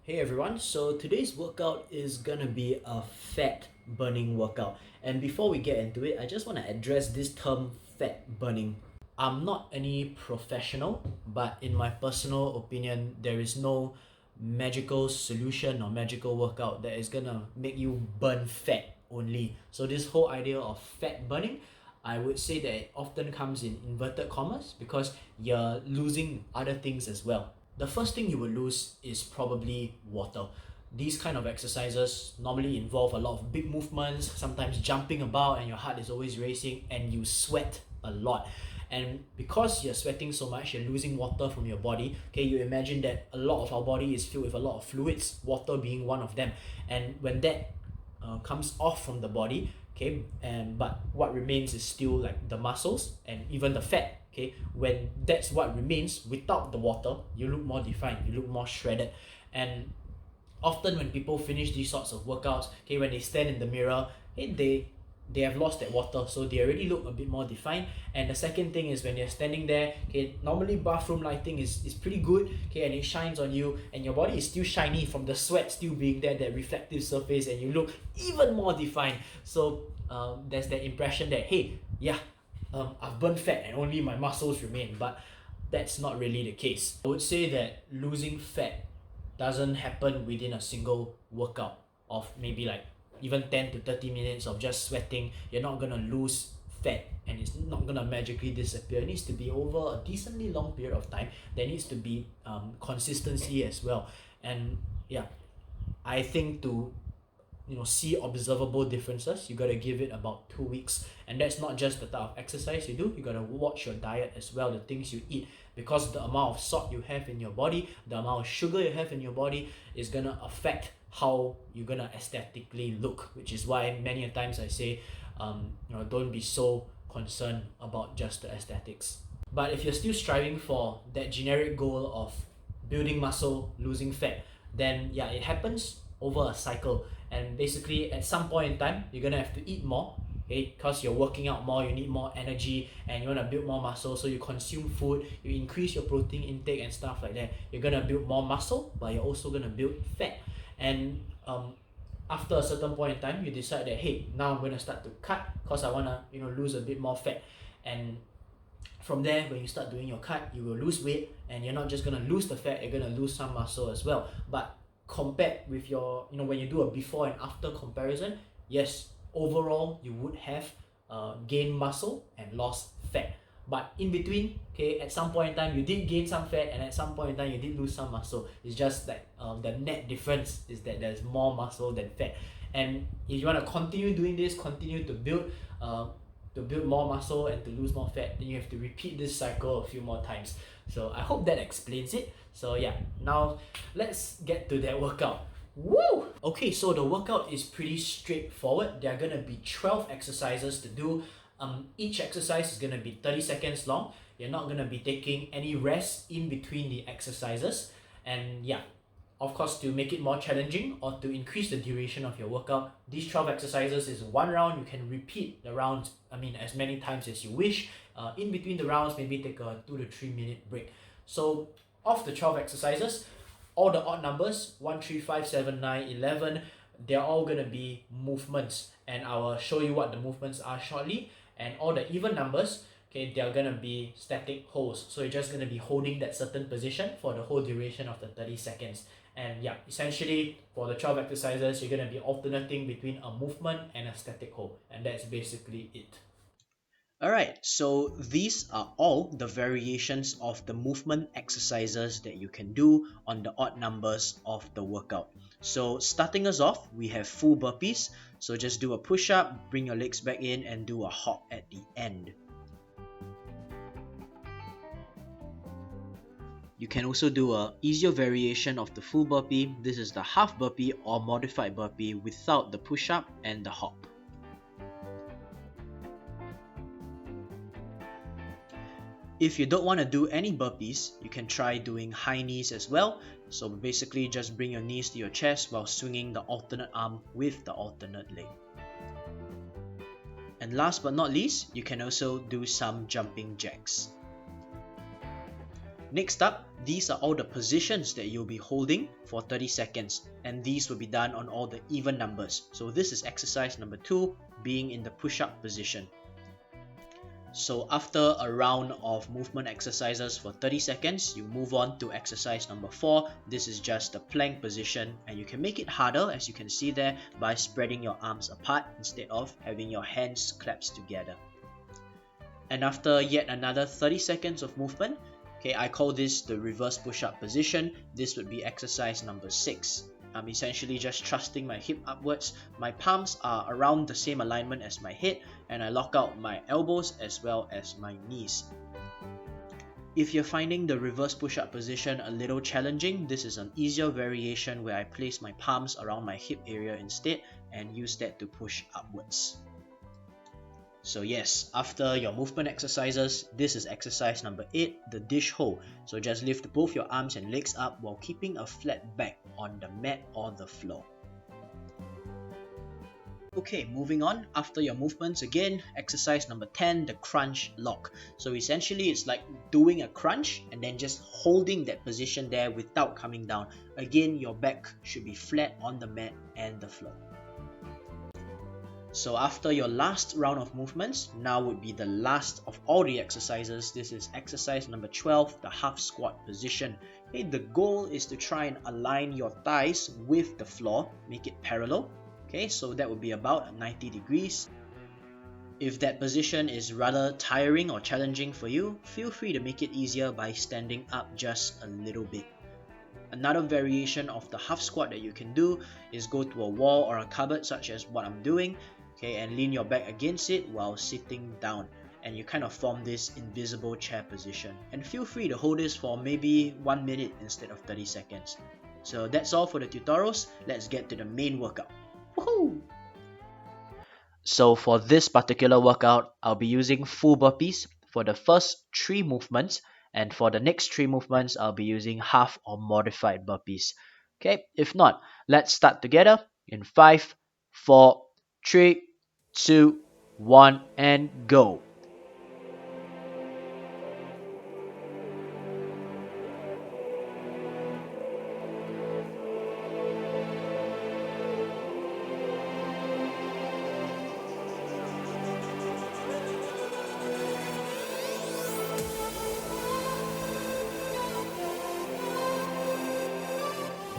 Hey everyone, so today's workout is gonna be a fat burning workout. And before we get into it, I just want to address this term fat burning. I'm not any professional, but in my personal opinion, there is no magical solution or magical workout that is gonna make you burn fat only. So, this whole idea of fat burning, I would say that it often comes in inverted commas because you're losing other things as well. The first thing you will lose is probably water. These kind of exercises normally involve a lot of big movements, sometimes jumping about, and your heart is always racing, and you sweat a lot. And because you're sweating so much, you're losing water from your body. Okay, you imagine that a lot of our body is filled with a lot of fluids, water being one of them. And when that comes off from the body, okay, but what remains is still like the muscles and even the fat. Okay, when that's what remains without the water, you look more defined, you look more shredded. And often when people finish these sorts of workouts, okay, when they stand in the mirror, okay, they have lost that water, so they already look a bit more defined. And the second thing is when you're standing there, okay, normally bathroom lighting is pretty good, okay, and it shines on you, and your body is still shiny from the sweat still being there, that reflective surface, and you look even more defined. So there's that impression that, hey, yeah, I've burned fat and only my muscles remain, but that's not really the case. I would say that losing fat doesn't happen within a single workout of maybe like even 10 to 30 minutes of just sweating. You're not gonna lose fat and it's not gonna magically disappear. It needs to be over a decently long period of time. There needs to be consistency as well. And yeah, I think to see observable differences, you got to give it about 2 weeks. And that's not just the type of exercise you do, you got to watch your diet as well, the things you eat, because the amount of salt you have in your body, the amount of sugar you have in your body is going to affect how you're going to aesthetically look, which is why many a times I say don't be so concerned about just the aesthetics. But if you're still striving for that generic goal of building muscle, losing fat, then yeah, it happens over a cycle. And basically at some point in time, you're gonna have to eat more, okay, because you're working out more, you need more energy, and you want to build more muscle, so you consume food, you increase your protein intake and stuff like that. You're gonna build more muscle, but you're also gonna build fat. And after a certain point in time, you decide that, hey, now I'm gonna start to cut because I wanna lose a bit more fat. And from there, when you start doing your cut, you will lose weight, and you're not just gonna lose the fat, you're gonna lose some muscle as well. But compared with your, when you do a before and after comparison, yes, overall you would have gained muscle and lost fat. But in between, okay, at some point in time you did gain some fat, and at some point in time you did lose some muscle. It's just like the net difference is that there's more muscle than fat. And if you want to continue doing this, continue to build more muscle and to lose more fat, then you have to repeat this cycle a few more times. So I hope that explains it. So yeah, now let's get to that workout. Woo! Okay, so the workout is pretty straightforward. There are gonna be 12 exercises to do. Each exercise is gonna be 30 seconds long. You're not gonna be taking any rest in between the exercises. And yeah, of course, to make it more challenging or to increase the duration of your workout, these 12 exercises is one round. You can repeat the rounds, as many times as you wish. In between the rounds, maybe take a 2 to 3 minute break. So, of the 12 exercises, all the odd numbers, 1, 3, 5, 7, 9, 11, they're all going to be movements. And I will show you what the movements are shortly. And all the even numbers, okay, they're going to be static holds. So you're just going to be holding that certain position for the whole duration of the 30 seconds. And yeah, essentially for the 12 exercises, you're going to be alternating between a movement and a static hold. And that's basically it. Alright, so these are all the variations of the movement exercises that you can do on the odd numbers of the workout. So starting us off, we have full burpees. So just do a push-up, bring your legs back in, and do a hop at the end. You can also do a easier variation of the full burpee. This is the half burpee or modified burpee without the push-up and the hop. If you don't want to do any burpees, you can try doing high knees as well. So basically just bring your knees to your chest while swinging the alternate arm with the alternate leg. And last but not least, you can also do some jumping jacks. Next up, these are all the positions that you'll be holding for 30 seconds, and these will be done on all the even numbers. So this is exercise number 2, being in the push-up position. So after a round of movement exercises for 30 seconds, you move on to exercise number 4. This is just the plank position, and you can make it harder, as you can see there, by spreading your arms apart instead of having your hands clasped together. And after yet another 30 seconds of movement, okay, I call this the reverse push-up position. This would be exercise number 6. I'm essentially just thrusting my hip upwards. My palms are around the same alignment as my head, and I lock out my elbows as well as my knees. If you're finding the reverse push-up position a little challenging, this is an easier variation where I place my palms around my hip area instead and use that to push upwards. So yes, after your movement exercises, this is exercise number 8, the dish hole. So just lift both your arms and legs up while keeping a flat back on the mat or the floor. Okay, moving on. After your movements again, exercise number 10, the crunch lock. So essentially it's like doing a crunch and then just holding that position there without coming down. Again, your back should be flat on the mat and the floor. So after your last round of movements, now would be the last of all the exercises. This is exercise number 12, the half squat position. Okay, the goal is to try and align your thighs with the floor, make it parallel. Okay, so that would be about 90 degrees. If that position is rather tiring or challenging for you, feel free to make it easier by standing up just a little bit. Another variation of the half squat that you can do is go to a wall or a cupboard, such as what I'm doing, okay, and lean your back against it while sitting down, and you kind of form this invisible chair position. And feel free to hold this for maybe 1 minute instead of 30 seconds. So that's all for the tutorials. Let's get to the main workout. Woohoo! So for this particular workout, I'll be using full burpees for the first 3 movements, and for the next 3 movements, I'll be using half or modified burpees. Okay, if not, let's start together in 5, 4, 3, 2, 1, and go.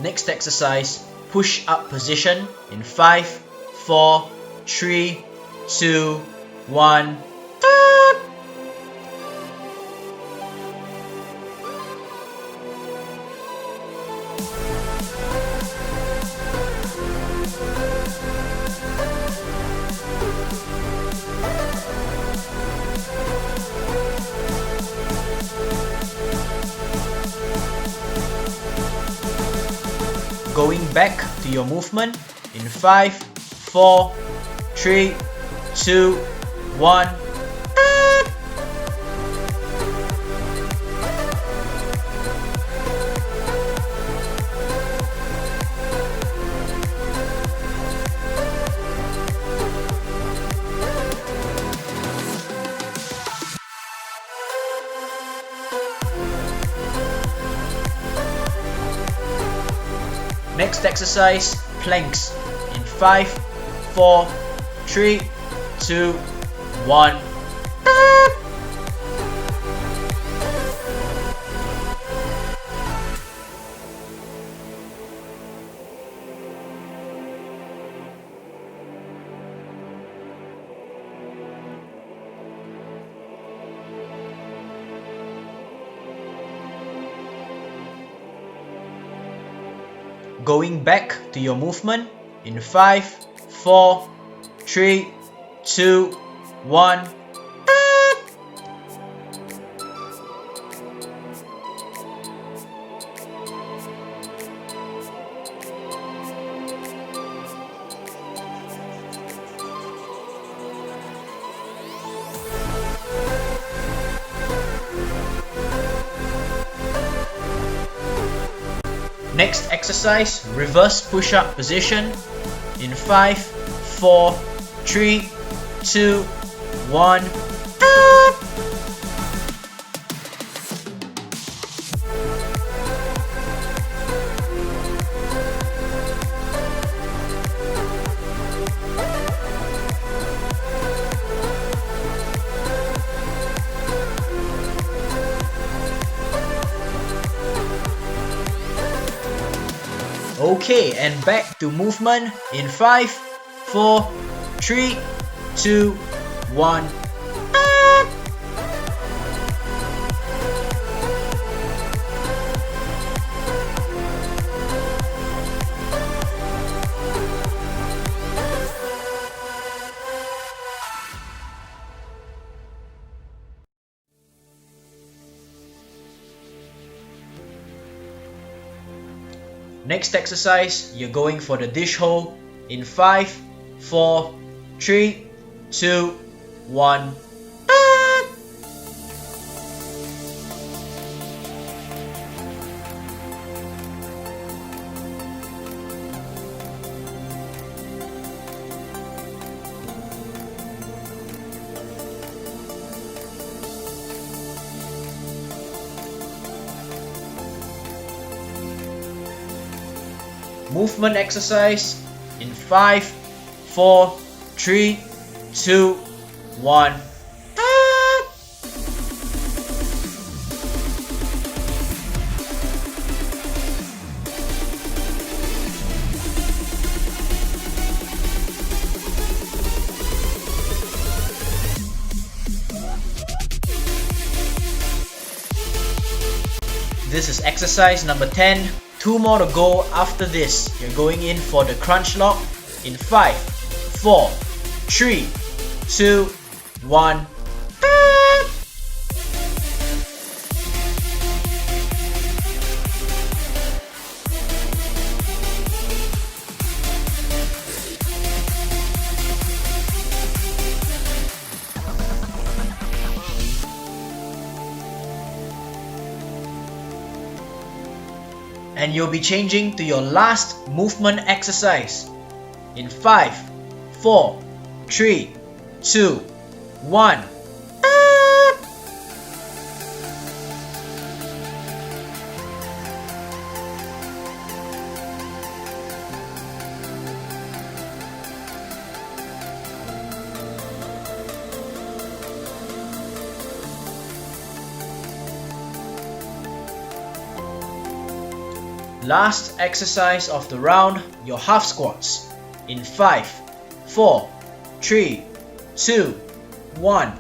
Next exercise, push up position in 5, 4, 3, 2, 1. Going back to your movement in 5, 4, 3, 2, 1. Next exercise, planks in 5, 4, 3, 2, 1. Going back to your movement in 5, 4, 3, 2, 1. Next exercise, reverse push-up position in 5, 4, 3, 2, 1. Okay, and back to movement in 5, 4, 3, 2, 1. Next exercise, you're going for the dish hole in 5, 4, 3, 2, 1. Movement exercise in 5, 4, 3, 2, 1. This is exercise number 10. 2 more to go after this. You're going in for the crunch lock in 5, 4, 3, 2, 1. And you'll be changing to your last movement exercise in 5, 4, 3, 2, 1. Last exercise of the round, your half squats in 5, 4, 3, 2, 1.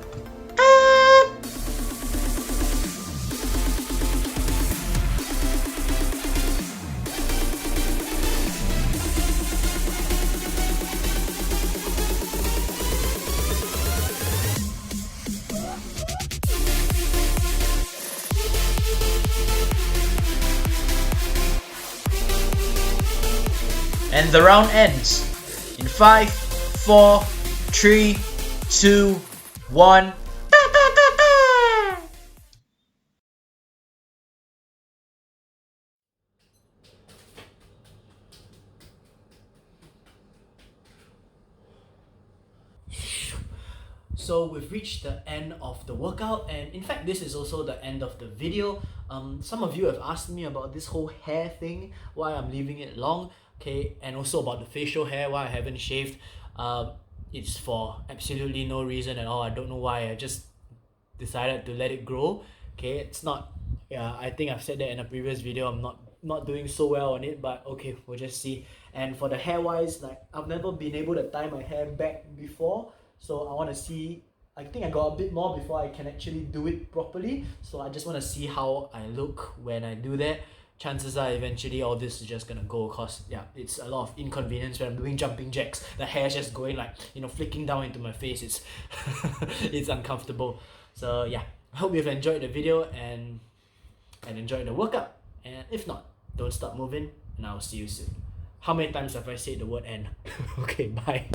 And the round ends in 5, 4, 3, 2, 1. So we've reached the end of the workout, and in fact this is also the end of the video. Some of you have asked me about this whole hair thing, why I'm leaving it long, okay, and also about the facial hair, why I haven't shaved. It's for absolutely no reason at all. I don't know why, I just decided to let it grow. Okay, it's not, yeah, I think I've said that in a previous video, I'm not doing so well on it, but okay, we'll just see. And for the hair wise, like, I've never been able to tie my hair back before, so I want to see. I think I got a bit more before I can actually do it properly, so I just want to see how I look when I do that. Chances are eventually all this is just gonna go, cause yeah, it's a lot of inconvenience when I'm doing jumping jacks. The hair's just going like, flicking down into my face. It's it's uncomfortable. So yeah, I hope you've enjoyed the video and enjoyed the workout. And if not, don't stop moving, and I'll see you soon. How many times have I said the word "and"? Okay, bye.